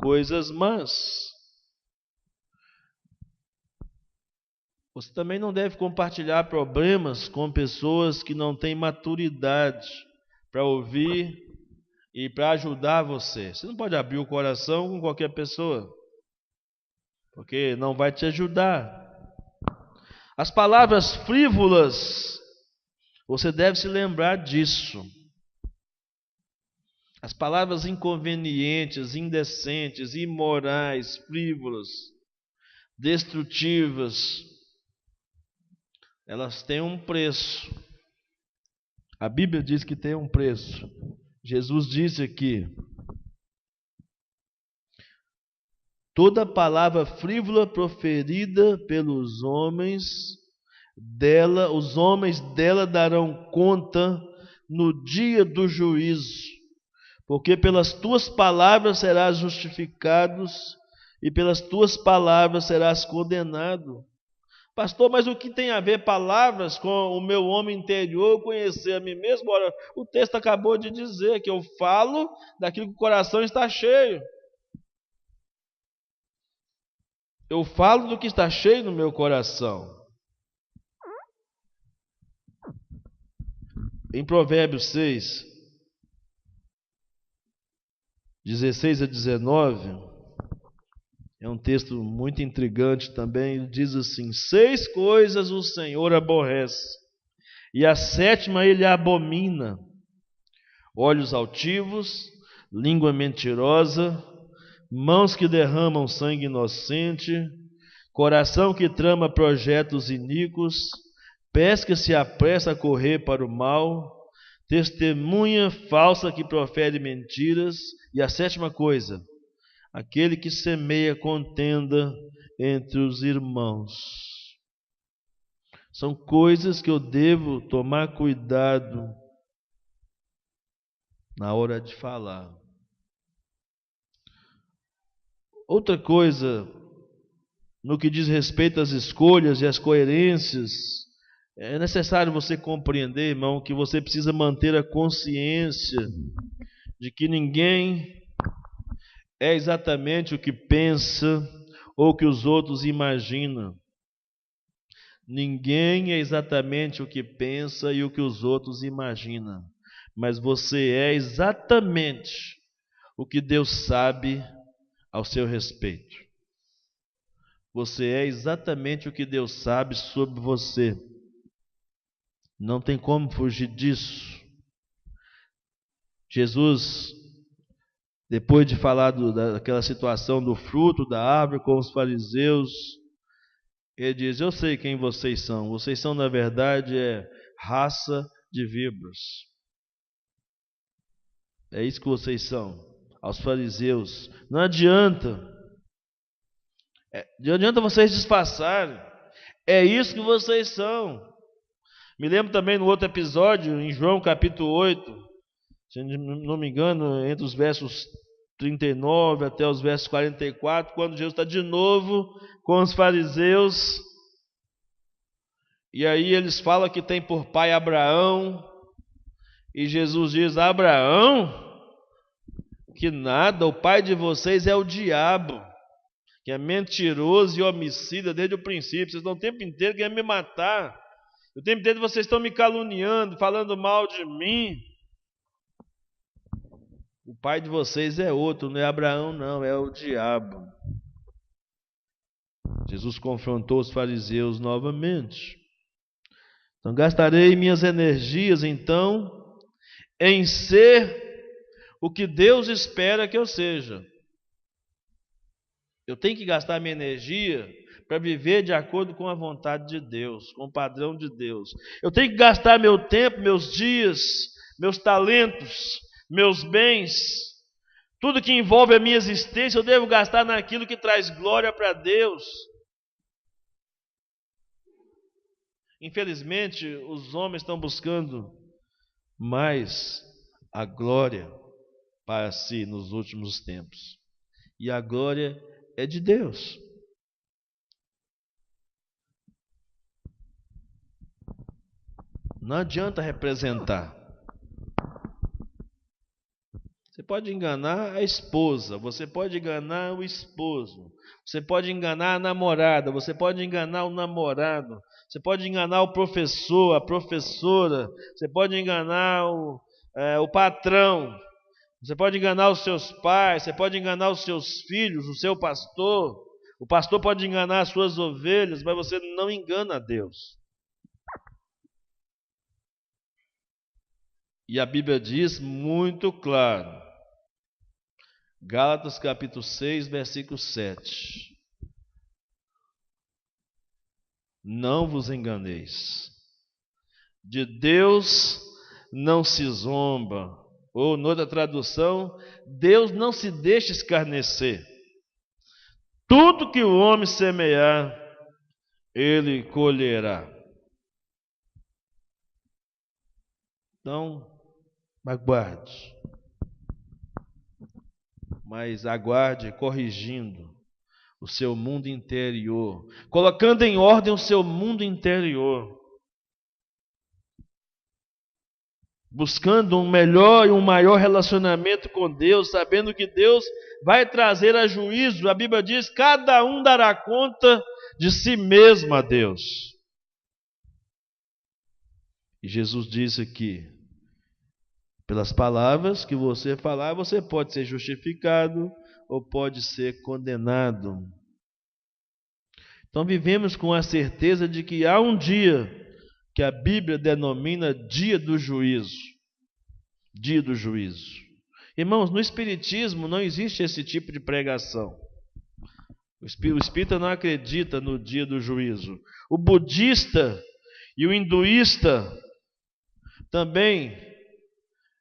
coisas más. Você também não deve compartilhar problemas com pessoas que não têm maturidade para ouvir e para ajudar você. Você não pode abrir o coração com qualquer pessoa, porque não vai te ajudar. As palavras frívolas, você deve se lembrar disso. As palavras inconvenientes, indecentes, imorais, frívolas, destrutivas, elas têm um preço. A Bíblia diz que tem um preço. Jesus disse aqui: toda palavra frívola proferida pelos homens dela, os homens dela darão conta no dia do juízo, porque pelas tuas palavras serás justificado e pelas tuas palavras serás condenado. Pastor, mas o que tem a ver palavras com o meu homem interior, conhecer a mim mesmo? Ora, o texto acabou de dizer que eu falo daquilo que o coração está cheio. Eu falo do que está cheio no meu coração. Em Provérbios 6, 16 a 19, é um texto muito intrigante também. Ele diz assim: 6 coisas o Senhor aborrece, e a 7ª ele abomina: olhos altivos, língua mentirosa, mãos que derramam sangue inocente, coração que trama projetos iníquos, pés que se apressa a correr para o mal, testemunha falsa que profere mentiras. E a 7ª coisa: aquele que semeia contenda entre os irmãos. São coisas que eu devo tomar cuidado na hora de falar. Outra coisa, no que diz respeito às escolhas e às coerências, é necessário você compreender, irmão, que você precisa manter a consciência de que ninguém é exatamente o que pensa ou que os outros imaginam. Ninguém é exatamente o que pensa e o que os outros imaginam, mas você é exatamente o que Deus sabe ao seu respeito. Você é exatamente o que Deus sabe sobre você. Não tem como fugir disso. Jesus, depois de falar daquela situação do fruto da árvore com os fariseus, ele diz: eu sei quem vocês são. Vocês são, na verdade, raça de víboras. É isso que vocês são, aos fariseus. Não adianta. Não adianta vocês disfarçarem. É isso que vocês são. Me lembro também no outro episódio, em João capítulo 8, se não me engano, entre os versos 39 até os versos 44, quando Jesus está de novo com os fariseus, e aí eles falam que tem por pai Abraão, e Jesus diz: Abraão? Que nada, o pai de vocês é o diabo, que é mentiroso e homicida desde o princípio. Vocês estão o tempo inteiro querendo me matar, o tempo inteiro vocês estão me caluniando, falando mal de mim. O pai de vocês é outro, não é Abraão não, é o diabo. Jesus confrontou os fariseus novamente. Então gastarei minhas energias então em ser o que Deus espera que eu seja. Eu tenho que gastar minha energia para viver de acordo com a vontade de Deus, com o padrão de Deus. Eu tenho que gastar meu tempo, meus dias, meus talentos, meus bens, tudo que envolve a minha existência, eu devo gastar naquilo que traz glória para Deus. Infelizmente, os homens estão buscando mais a glória para si nos últimos tempos. E a glória é de Deus. Não adianta representar. Você pode enganar a esposa, você pode enganar o esposo, você pode enganar a namorada, você pode enganar o namorado, você pode enganar o professor, a professora, você pode enganar o patrão, você pode enganar os seus pais, você pode enganar os seus filhos, o seu pastor, o pastor pode enganar as suas ovelhas, mas você não engana a Deus. E a Bíblia diz muito claro, Gálatas capítulo 6, versículo 7. Não vos enganeis. De Deus não se zomba. Ou, noutra tradução, Deus não se deixa escarnecer. Tudo que o homem semear, ele colherá. Então, aguarde. Mas aguarde corrigindo o seu mundo interior, colocando em ordem o seu mundo interior, buscando um melhor e um maior relacionamento com Deus, sabendo que Deus vai trazer a juízo. A Bíblia diz: cada um dará conta de si mesmo a Deus. E Jesus disse aqui: pelas palavras que você falar, você pode ser justificado ou pode ser condenado. Então vivemos com a certeza de que há um dia que a Bíblia denomina dia do juízo. Dia do juízo. Irmãos, no Espiritismo não existe esse tipo de pregação. O espírita não acredita no dia do juízo. O budista e o hinduísta também,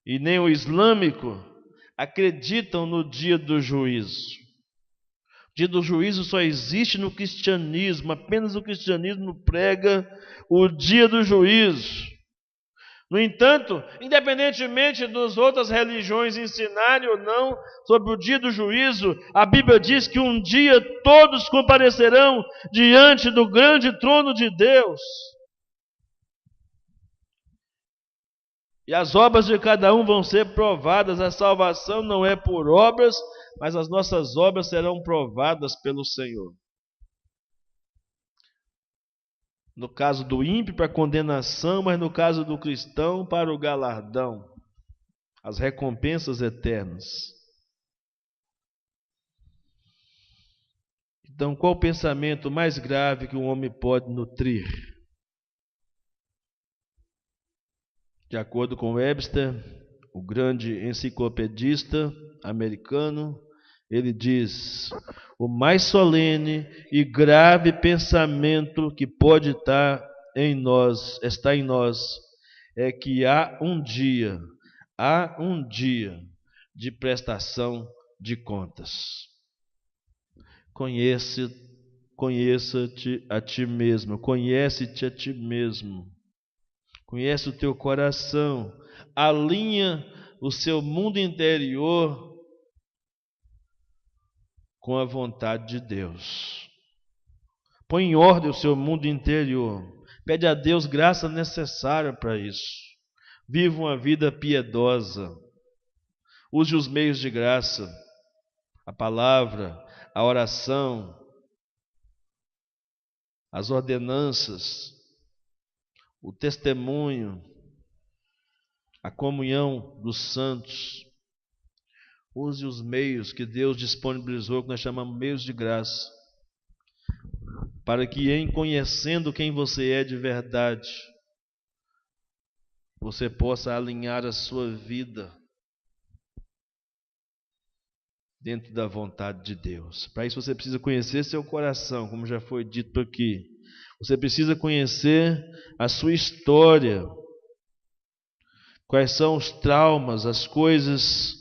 e nem o islâmico, acreditam no dia do juízo. O dia do juízo só existe no cristianismo, apenas o cristianismo prega o dia do juízo. No entanto, independentemente das outras religiões ensinarem ou não sobre o dia do juízo, a Bíblia diz que um dia todos comparecerão diante do grande trono de Deus. E as obras de cada um vão ser provadas. A salvação não é por obras, mas as nossas obras serão provadas pelo Senhor. No caso do ímpio, para a condenação, mas no caso do cristão, para o galardão, as recompensas eternas. Então, qual o pensamento mais grave que um homem pode nutrir? De acordo com Webster, o grande enciclopedista americano, ele diz: o mais solene e grave pensamento que pode estar em nós, é que há um dia de prestação de contas. Conheça-te a ti mesmo, conhece-te a ti mesmo, conhece o teu coração, alinha o seu mundo interior com a vontade de Deus. Põe em ordem o seu mundo interior. Pede a Deus graça necessária para isso. Viva uma vida piedosa. Use os meios de graça, a palavra, a oração, as ordenanças, o testemunho, a comunhão dos santos. Use os meios que Deus disponibilizou, que nós chamamos meios de graça, para que, em conhecendo quem você é de verdade, você possa alinhar a sua vida dentro da vontade de Deus. Para isso você precisa conhecer seu coração, como já foi dito aqui. Você precisa conhecer a sua história. Quais são os traumas, as coisas,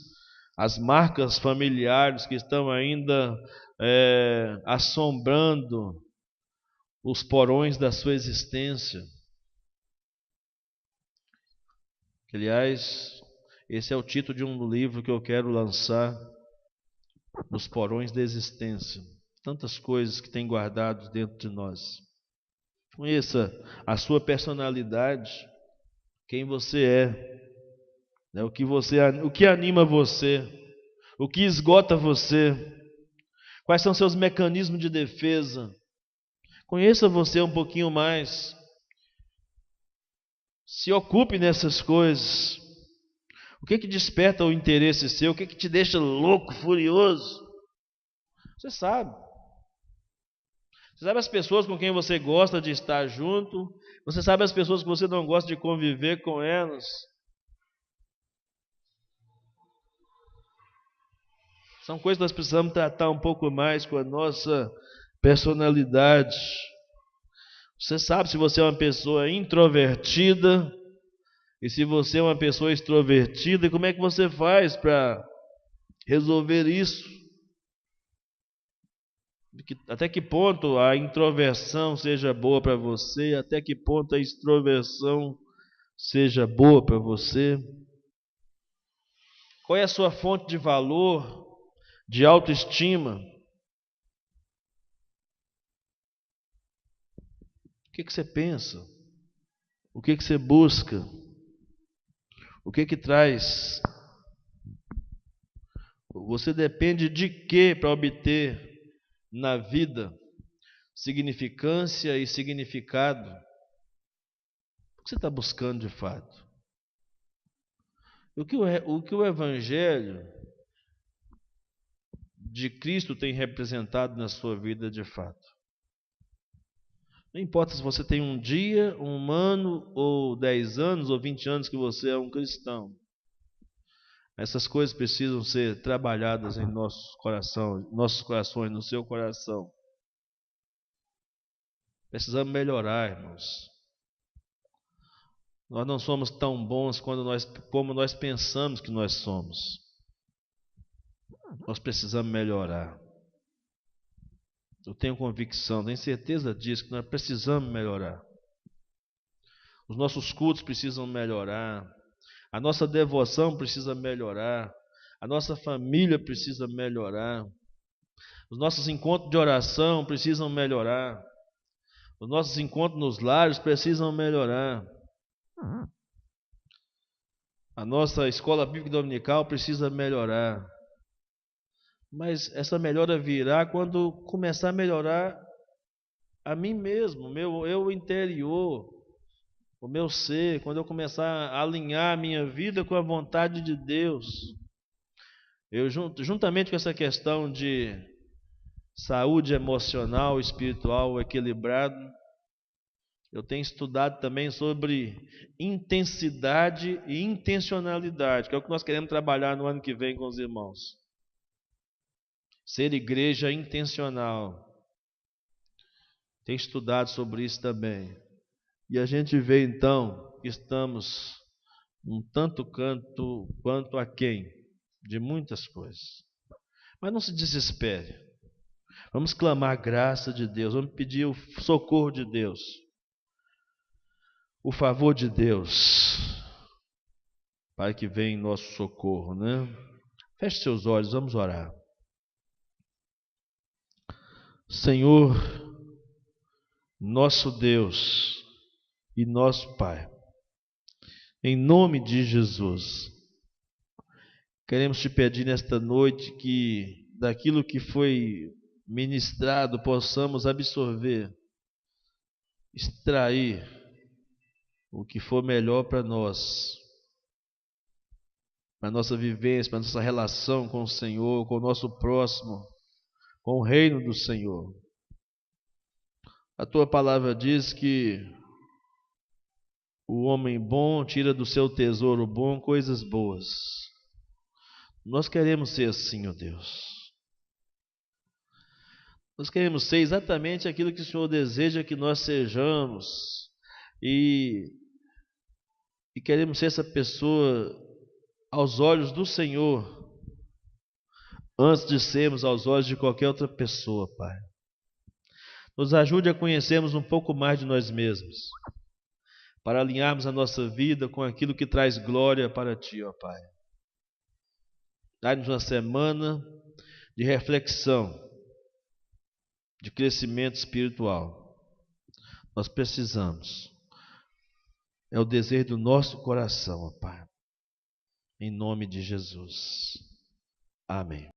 as marcas familiares que estão ainda assombrando os porões da sua existência. Aliás, esse é o título de um livro que eu quero lançar, Nos Porões da Existência. Tantas coisas que tem guardado dentro de nós. Conheça a sua personalidade, quem você é, o que anima você, o que esgota você, quais são seus mecanismos de defesa. Conheça você um pouquinho mais. Se ocupe nessas coisas. O que desperta o interesse seu? O que te deixa louco, furioso? Você sabe. Você sabe as pessoas com quem você gosta de estar junto. Você sabe as pessoas que você não gosta de conviver com elas. São coisas que nós precisamos tratar um pouco mais com a nossa personalidade. Você sabe se você é uma pessoa introvertida e se você é uma pessoa extrovertida, e como é que você faz para resolver isso? Até que ponto a introversão seja boa para você, até que ponto a extroversão seja boa para você? Qual é a sua fonte de valor, de autoestima? O que você pensa? O que você busca? O que traz? Você depende de quê para obter na vida significância e significado? O que você está buscando de fato? O que o Evangelho de Cristo tem representado na sua vida de fato? Não importa se você tem um dia, um ano, ou 10 anos, ou 20 anos que você é um cristão. Essas coisas precisam ser trabalhadas em nossos corações, no seu coração. Precisamos melhorar, irmãos. Nós não somos tão bons como nós pensamos que nós somos. Nós precisamos melhorar. Eu tenho convicção, tenho certeza disso, que nós precisamos melhorar. Os nossos cultos precisam melhorar. A nossa devoção precisa melhorar. A nossa família precisa melhorar. Os nossos encontros de oração precisam melhorar. Os nossos encontros nos lares precisam melhorar. A nossa escola bíblica dominical precisa melhorar. Mas essa melhora virá quando começar a melhorar a mim mesmo, meu eu interior, o meu ser, quando eu começar a alinhar a minha vida com a vontade de Deus, eu juntamente com essa questão de saúde emocional, espiritual, equilibrado, eu tenho estudado também sobre intensidade e intencionalidade, que é o que nós queremos trabalhar no ano que vem com os irmãos. Ser igreja intencional. Tenho estudado sobre isso também. E a gente vê então que estamos um tanto quanto aquém de muitas coisas. Mas não se desespere. Vamos clamar a graça de Deus, vamos pedir o socorro de Deus, o favor de Deus, para que venha em nosso socorro, né? Feche seus olhos, vamos orar. Senhor, nosso Deus e nosso Pai, em nome de Jesus, queremos te pedir nesta noite que daquilo que foi ministrado possamos absorver, extrair o que for melhor para nós, para a nossa vivência, para a nossa relação com o Senhor, com o nosso próximo, com o reino do Senhor. A tua palavra diz que o homem bom tira do seu tesouro bom coisas boas. Nós queremos ser assim, ó Deus. Nós queremos ser exatamente aquilo que o Senhor deseja que nós sejamos. E queremos ser essa pessoa aos olhos do Senhor, antes de sermos aos olhos de qualquer outra pessoa, Pai. Nos ajude a conhecermos um pouco mais de nós mesmos, para alinharmos a nossa vida com aquilo que traz glória para Ti, ó Pai. Dá-nos uma semana de reflexão, de crescimento espiritual. Nós precisamos. É o desejo do nosso coração, ó Pai. Em nome de Jesus. Amém.